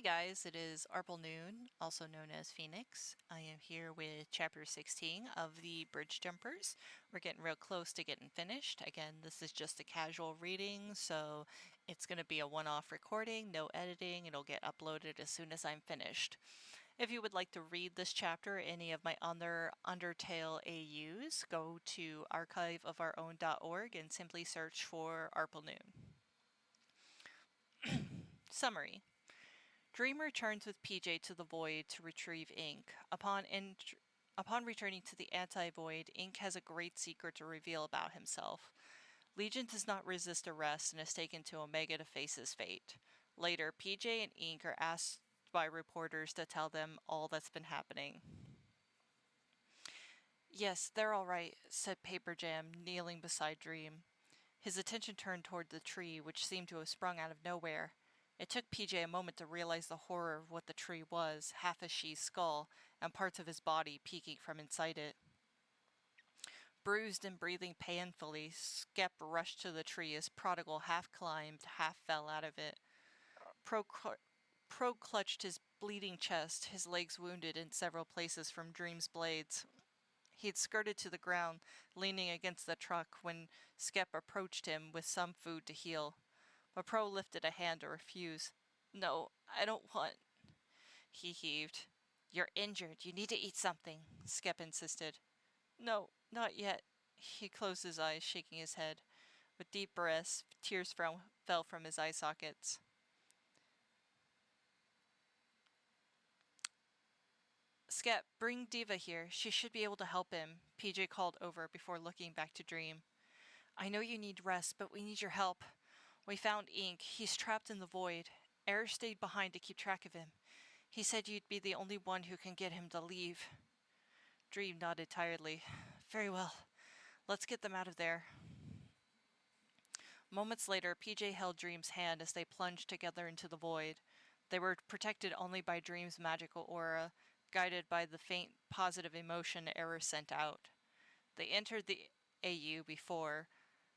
Hi guys, it is arplenoon, also known as Phoenix. I am here with chapter 16 of the Bridge Jumpers. We're getting real close to getting finished. Again, this is just a casual reading, so it's going to be a one-off recording, no editing. It'll get uploaded as soon as I'm finished. If you would like to read this chapter or any of my other Undertale AUs, go to archiveofourown.org and simply search for arplenoon. Summary. Dream returns with PJ to the Void to retrieve Ink. Upon returning to the Anti-Void, Ink has a great secret to reveal about himself. Legion does not resist arrest and is taken to Onega to face his fate. Later, PJ and Ink are asked by reporters to tell them all that's been happening. "Yes, they're all right," said Paper Jam, kneeling beside Dream. His attention turned toward the tree, which seemed to have sprung out of nowhere. It took PJ a moment to realize the horror of what the tree was, half a she's skull, and parts of his body peeking from inside it. Bruised and breathing painfully, Skep rushed to the tree as Prodigal half climbed, half fell out of it. Pro clutched his bleeding chest, his legs wounded in several places from Dream's blades. He had skirted to the ground, leaning against the truck, when Skep approached him with some food to heal. But Pro lifted a hand to refuse. "No, I don't want," he heaved. "You're injured. You need to eat something," Skep insisted. "No, not yet." He closed his eyes, shaking his head. With deep breaths, tears fell from his eye sockets. "Skep, bring Diva here. She should be able to help him," PJ called over before looking back to Dream. "I know you need rest, but we need your help. We found Ink. He's trapped in the Void. Air stayed behind to keep track of him. He said you'd be the only one who can get him to leave." Dream nodded tiredly. "Very well. Let's get them out of there." Moments later, PJ held Dream's hand as they plunged together into the Void. They were protected only by Dream's magical aura, guided by the faint positive emotion Error sent out. They entered the AU before,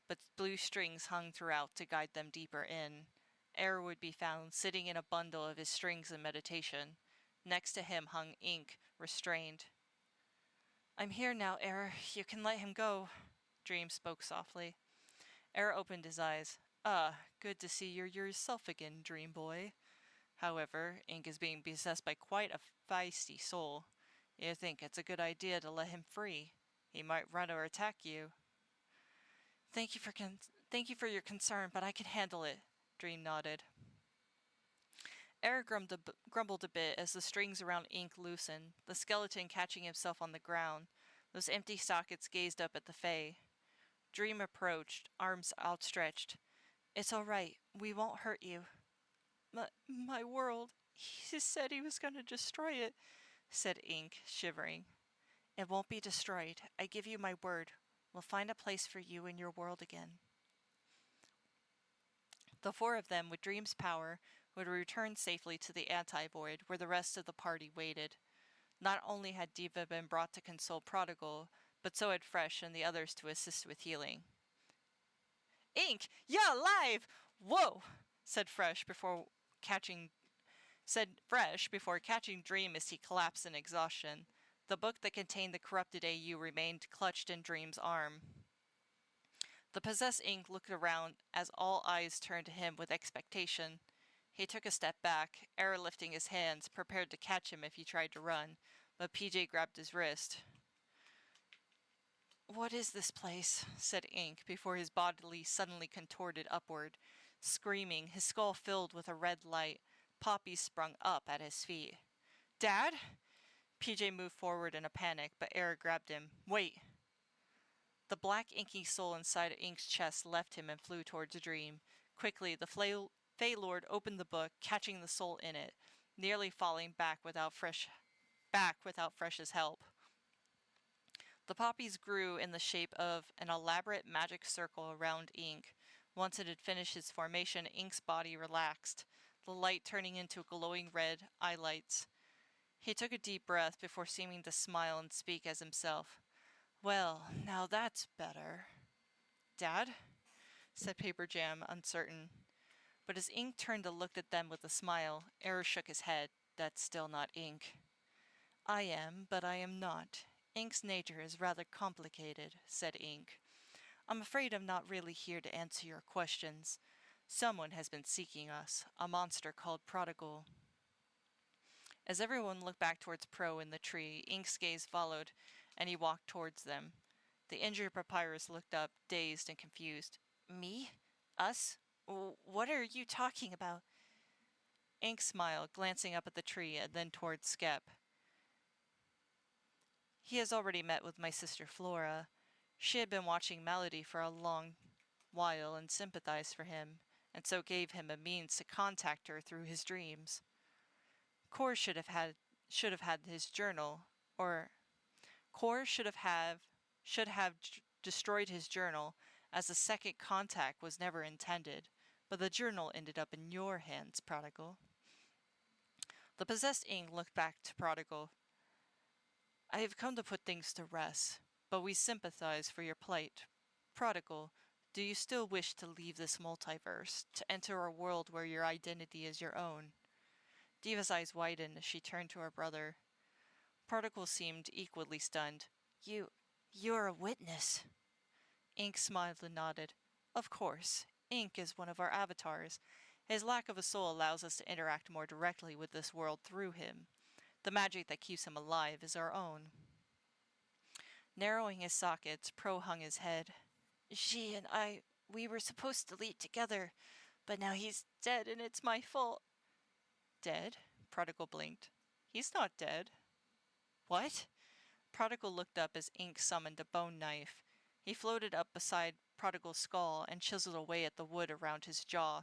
but blue strings hung throughout to guide them deeper in. Error would be found sitting in a bundle of his strings in meditation. Next to him hung Ink, restrained. "I'm here now, Error. You can let him go," Dream spoke softly. Error opened his eyes. Good to see you're yourself again, Dream Boy. However, Ink is being possessed by quite a feisty soul. You think it's a good idea to let him free? He might run or attack you." Thank you for your concern, but I can handle it," Dream nodded. Error grumbled a bit as the strings around Ink loosened, the skeleton catching himself on the ground. Those empty sockets gazed up at the Fae. Dream approached, arms outstretched. "It's all right. We won't hurt you." My world. He said he was going to destroy it," said Ink, shivering. "It won't be destroyed. I give you my word. We'll find a place for you in your world again." The four of them, with Dream's power, would return safely to the Anti-Void, where the rest of the party waited. Not only had Diva been brought to console Prodigal, but so had Fresh and the others to assist with healing. "Ink, you're alive! Whoa!" said Fresh before catching Dream as he collapsed in exhaustion. The book that contained the corrupted AU remained clutched in Dream's arm. The possessed Ink looked around as all eyes turned to him with expectation. He took a step back, Error lifting his hands, prepared to catch him if he tried to run, but PJ grabbed his wrist. "What is this place?" said Ink, before his body suddenly contorted upward. Screaming, his skull filled with a red light, Poppy sprung up at his feet. "Dad?" PJ moved forward in a panic, but Error grabbed him. "Wait!" The black inky soul inside Ink's chest left him and flew towards Dream. Quickly, the Fey Lord opened the book, catching the soul in it, nearly falling back without Fresh's help. The poppies grew in the shape of an elaborate magic circle around Ink. Once it had finished its formation, Ink's body relaxed, the light turning into glowing red eyelights. He took a deep breath before seeming to smile and speak as himself. "Well, now that's better." "Dad?" said Paper Jam, uncertain. But as Ink turned to look at them with a smile, Error shook his head. That's still not Ink. I am, but I am not. Ink's nature is rather complicated, said Ink. I'm afraid I'm not really here to answer your questions. Someone has been seeking us, a monster called Prodigal. As everyone looked back towards Pro in the tree, Ink's gaze followed, and he walked towards them. The injured papyrus looked up, dazed and confused. Me? Us? What are you talking about? Ink smiled, glancing up at the tree and then towards Skep. He has already met with my sister Flora. She had been watching Melody for a long while and sympathized for him, and so gave him a means to contact her through his dreams. Kor should have had his journal, or Kor should have destroyed his journal, as a second contact was never intended, but the journal ended up in your hands, Prodigal. The possessed Ink looked back to Prodigal. I have come to put things to rest, but we sympathize for your plight. Prodigal, do you still wish to leave this multiverse, to enter a world where your identity is your own? Diva's eyes widened as she turned to her brother. Prodigal seemed equally stunned. You're a witness. Ink smiled and nodded. Of course. Ink is one of our avatars. His lack of a soul allows us to interact more directly with this world through him. The magic that keeps him alive is our own. Narrowing his sockets, Pro hung his head. She and I, we were supposed to lead together, but now he's dead and it's my fault. Dead? Prodigal blinked. He's not dead. What? Prodigal looked up as Ink summoned a bone knife. He floated up beside Prodigal's skull and chiseled away at the wood around his jaw.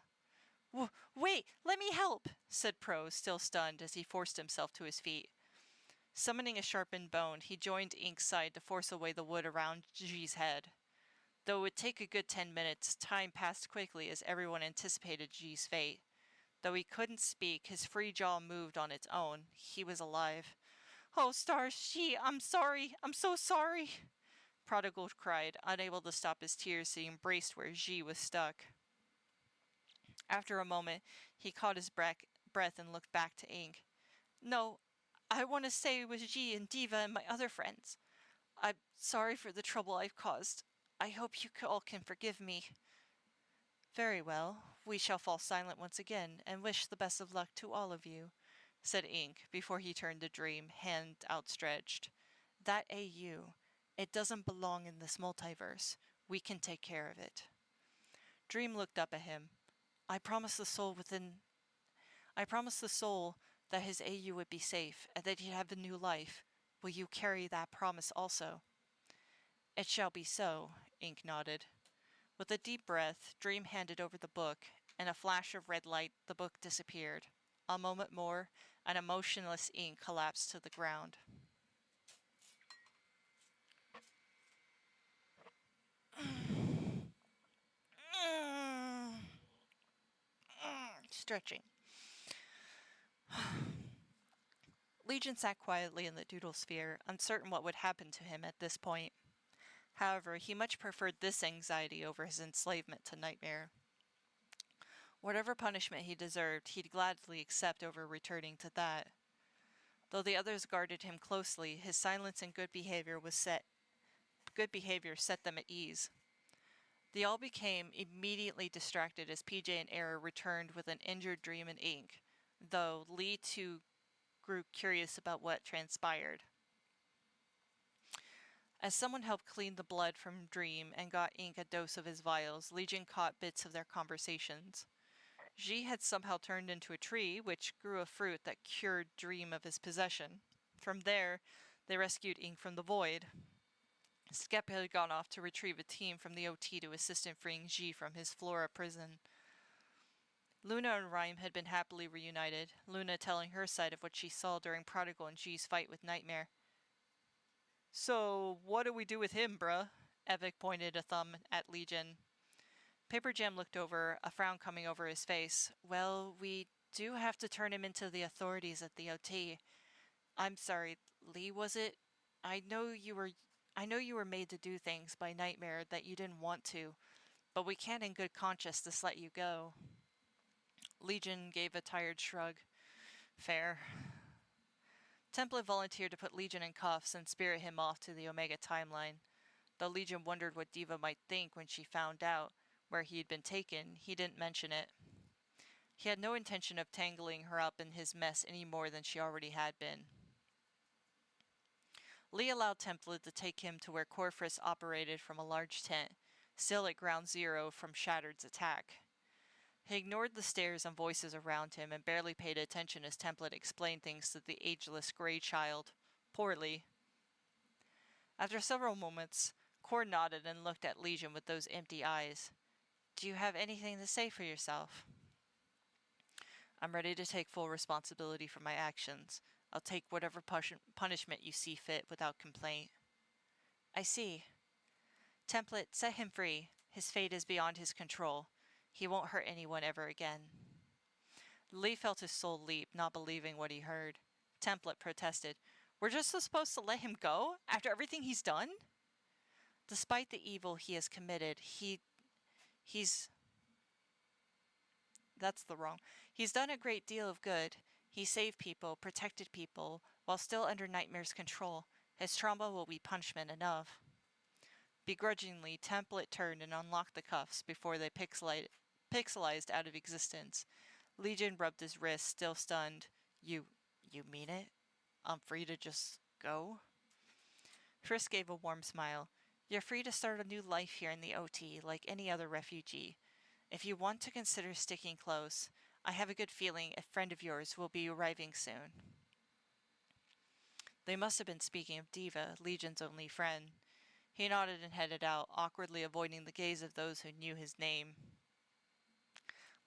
Wait, let me help, said Pro, still stunned, as he forced himself to his feet. Summoning a sharpened bone, he joined Ink's side to force away the wood around G's head. Though it would take a good 10 minutes, time passed quickly as everyone anticipated G's fate. Though he couldn't speak, his free jaw moved on its own. He was alive. Oh, Stars, G, I'm sorry. I'm so sorry. Prodigal cried, unable to stop his tears as he embraced where G was stuck. After a moment, he caught his breath and looked back to Ink. No, I want to stay with G and Diva and my other friends. I'm sorry for the trouble I've caused. I hope you all can forgive me. Very well. We shall fall silent once again, and wish the best of luck to all of you, said Ink, before he turned to Dream, hand outstretched. That AU, it doesn't belong in this multiverse. We can take care of it. Dream looked up at him. I promised the soul that his AU would be safe, and that he'd have a new life. Will you carry that promise also? It shall be so, Ink nodded. With a deep breath, Dream handed over the book. In a flash of red light, the book disappeared. A moment more, and a motionless Ink collapsed to the ground. Stretching. Legion sat quietly in the doodle sphere, uncertain what would happen to him at this point. However, he much preferred this anxiety over his enslavement to Nightmare. Whatever punishment he deserved, he'd gladly accept over returning to that. Though the others guarded him closely, his silence and good behavior set them at ease. They all became immediately distracted as PJ and Error returned with an injured Dream and Ink, though Lee too grew curious about what transpired. As someone helped clean the blood from Dream and got Ink a dose of his vials, Legion caught bits of their conversations. Ji had somehow turned into a tree, which grew a fruit that cured Dream of his possession. From there, they rescued Ink from the void. Skep had gone off to retrieve a team from the OT to assist in freeing Ji from his Flora prison. Luna and Rhyme had been happily reunited, Luna telling her side of what she saw during Prodigal and Ji's fight with Nightmare. So, what do we do with him, bruh? Evic pointed a thumb at Legion. Paper Jam looked over, a frown coming over his face. Well, we do have to turn him into the authorities at the OT. I'm sorry, Lee, was it? I know you were made to do things by Nightmare that you didn't want to, but we can't in good conscience just let you go. Legion gave a tired shrug. Fair. Template volunteered to put Legion in cuffs and spirit him off to the Onega timeline. Though Legion wondered what Diva might think when she found out where he had been taken, he didn't mention it. He had no intention of tangling her up in his mess any more than she already had been. Lee allowed Template to take him to where Corfris operated from a large tent, still at ground zero from Shattered's attack. He ignored the stares and voices around him and barely paid attention as Template explained things to the ageless gray child, poorly. After several moments, Core nodded and looked at Legion with those empty eyes. Do you have anything to say for yourself? I'm ready to take full responsibility for my actions. I'll take whatever punishment you see fit without complaint. I see. Template, set him free. His fate is beyond his control. He won't hurt anyone ever again. Lee felt his soul leap, not believing what he heard. Template protested. We're just supposed to let him go? After everything he's done? Despite the evil he has committed, he's done a great deal of good. He saved people, protected people, while still under Nightmare's control. His trauma will be punishment enough. Begrudgingly, Template turned and unlocked the cuffs before they pixelized out of existence. Legion rubbed his wrist, still stunned. You mean it? I'm free to just go? Frisk gave a warm smile. You're free to start a new life here in the OT, like any other refugee. If you want to consider sticking close, I have a good feeling a friend of yours will be arriving soon. They must have been speaking of Diva, Legion's only friend. He nodded and headed out, awkwardly avoiding the gaze of those who knew his name.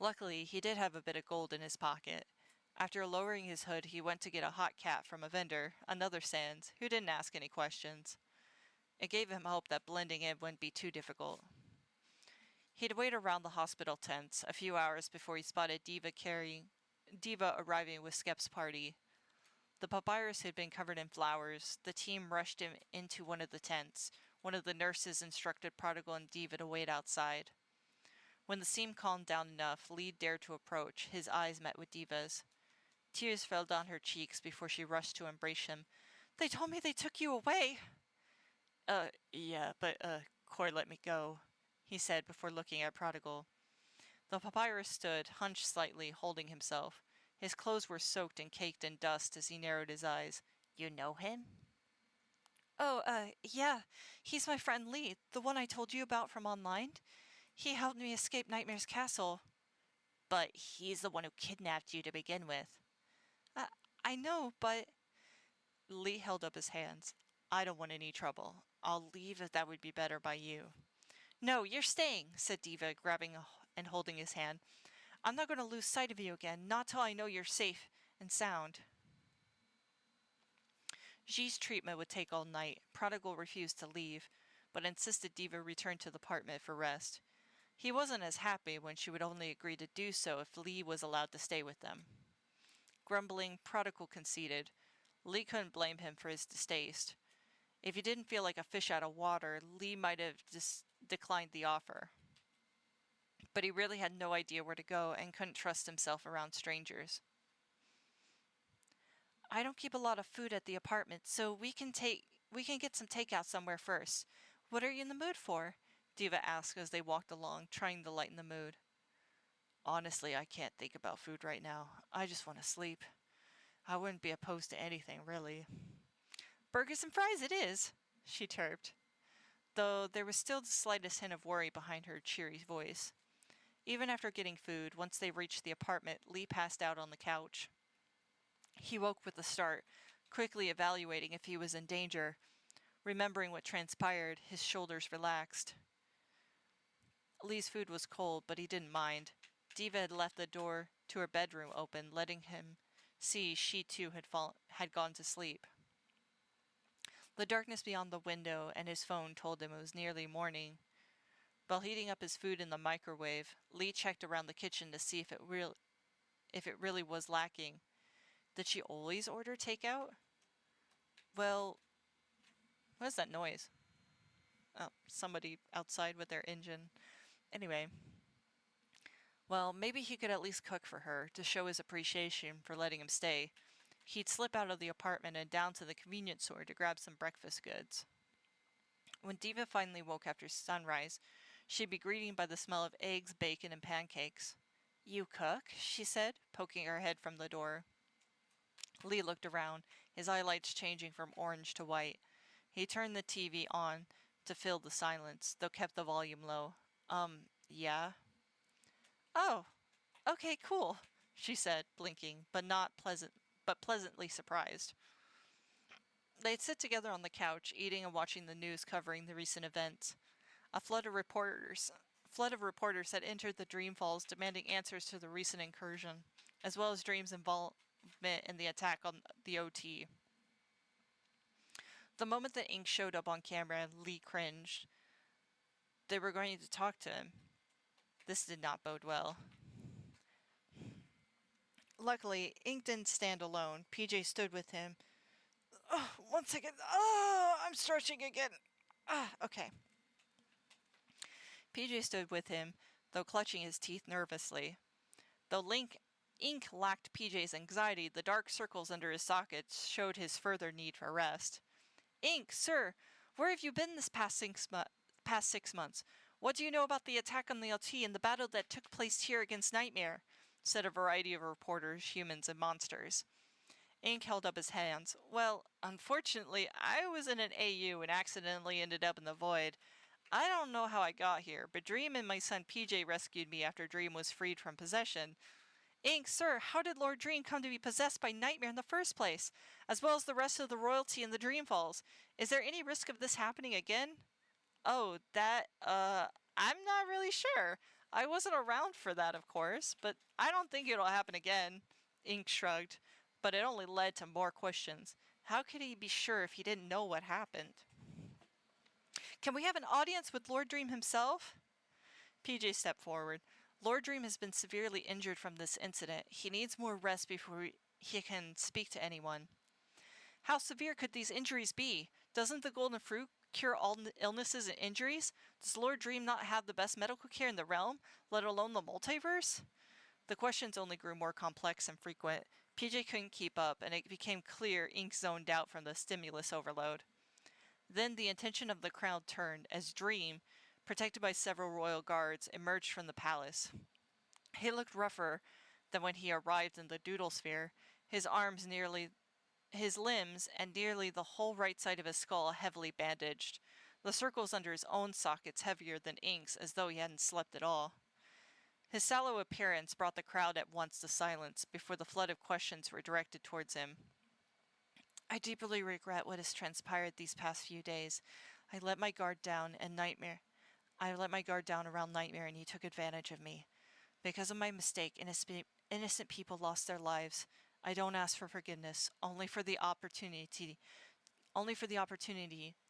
Luckily, he did have a bit of gold in his pocket. After lowering his hood, he went to get a hot cat from a vendor, another Sans, who didn't ask any questions. It gave him hope that blending in wouldn't be too difficult. He'd wait around the hospital tents a few hours before he spotted Diva arriving with Skep's party. The papyrus had been covered in flowers. The team rushed him into one of the tents. One of the nurses instructed Prodigal and Diva to wait outside. When the scene calmed down enough, Lee dared to approach. His eyes met with Diva's. Tears fell down her cheeks before she rushed to embrace him. They told me they took you away. Yeah, but, Core let me go, he said before looking at Prodigal. The papyrus stood, hunched slightly, holding himself. His clothes were soaked and caked in dust as he narrowed his eyes. You know him? Oh, yeah. He's my friend Lee, the one I told you about from online. He helped me escape Nightmare's castle. But he's the one who kidnapped you to begin with. I know, but... Lee held up his hands. I don't want any trouble. I'll leave if that would be better by you. No, you're staying, said Diva, grabbing and holding his hand. I'm not going to lose sight of you again, not till I know you're safe and sound. Xi's treatment would take all night. Prodigal refused to leave, but insisted Diva return to the apartment for rest. He wasn't as happy when she would only agree to do so if Lee was allowed to stay with them. Grumbling, Prodigal conceded. Lee couldn't blame him for his distaste. If he didn't feel like a fish out of water, Lee might have declined the offer. But he really had no idea where to go and couldn't trust himself around strangers. I don't keep a lot of food at the apartment, so we can get some takeout somewhere first. What are you in the mood for? Diva asked as they walked along, trying to lighten the mood. Honestly, I can't think about food right now. I just want to sleep. I wouldn't be opposed to anything, really. Burgers and fries it is, she chirped, though there was still the slightest hint of worry behind her cheery voice. Even after getting food, once they reached the apartment, Lee passed out on the couch. He woke with a start, quickly evaluating if he was in danger. Remembering what transpired, his shoulders relaxed. Lee's food was cold, but he didn't mind. Diva had left the door to her bedroom open, letting him see she too had gone to sleep. The darkness beyond the window and his phone told him it was nearly morning. While heating up his food in the microwave, Lee checked around the kitchen to see if it really was lacking. Did she always order takeout? Well, what is that noise? Oh, somebody outside with their engine. Anyway, Well, maybe he could at least cook for her, to show his appreciation for letting him stay. He'd slip out of the apartment and down to the convenience store to grab some breakfast goods. When Diva finally woke after sunrise, she'd be greeted by the smell of eggs, bacon, and pancakes. "You cook?" she said, poking her head from the door. Lee looked around, his eyelights changing from orange to white. He turned the TV on to fill the silence, though kept the volume low. Yeah? "Oh, okay, cool," she said, blinking, but pleasantly surprised. They'd sit together on the couch, eating and watching the news covering the recent events. A flood of reporters had entered the Dream Falls demanding answers to the recent incursion, as well as Dream's involvement in the attack on the OT. The moment that Ink showed up on camera, Lee cringed. They were going to talk to him. This did not bode well. Luckily, Ink didn't stand alone. PJ stood with him. "Oh, 1 second. Oh, I'm stretching again. Okay." PJ stood with him, though clutching his teeth nervously. Though Ink lacked PJ's anxiety, the dark circles under his sockets showed his further need for rest. "Ink, sir, where have you been this past 6 months? What do you know about the attack on the LT and the battle that took place here against Nightmare?" said a variety of reporters, humans, and monsters. Ink held up his hands. "Well, unfortunately, I was in an AU and accidentally ended up in the void. I don't know how I got here, but Dream and my son PJ rescued me after Dream was freed from possession." "Ink, sir, how did Lord Dream come to be possessed by Nightmare in the first place, as well as the rest of the royalty in the Dream Falls? Is there any risk of this happening again?" "Oh, I'm not really sure. I wasn't around for that, of course, but I don't think it'll happen again." Ink shrugged, but it only led to more questions. How could he be sure if he didn't know what happened? "Can we have an audience with Lord Dream himself?" PJ stepped forward. "Lord Dream has been severely injured from this incident. He needs more rest before he can speak to anyone." "How severe could these injuries be? Doesn't the golden fruit cure all illnesses and injuries? Does Lord Dream not have the best medical care in the realm, let alone the multiverse?" The questions only grew more complex and frequent. PJ couldn't keep up, and it became clear Ink zoned out from the stimulus overload. Then the attention of the crowd turned as Dream, protected by several royal guards, emerged from the palace. He looked rougher than when he arrived in the Doodle Sphere, his limbs and nearly the whole right side of his skull heavily bandaged, the circles under his own sockets heavier than Ink's, as though he hadn't slept at all. His sallow appearance brought the crowd at once to silence before the flood of questions were directed towards him. "I deeply regret what has transpired these past few days. I let my guard down around Nightmare and he took advantage of me. Because of my mistake, innocent people lost their lives. I don't ask for forgiveness, only for the opportunity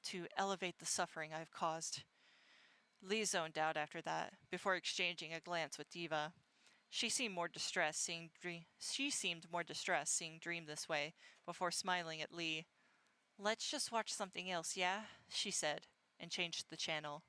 to elevate the suffering I've caused." Lee zoned out after that, before exchanging a glance with Diva. She seemed more distressed seeing Dream this way, before smiling at Lee. "Let's just watch something else, yeah?" she said, and changed the channel.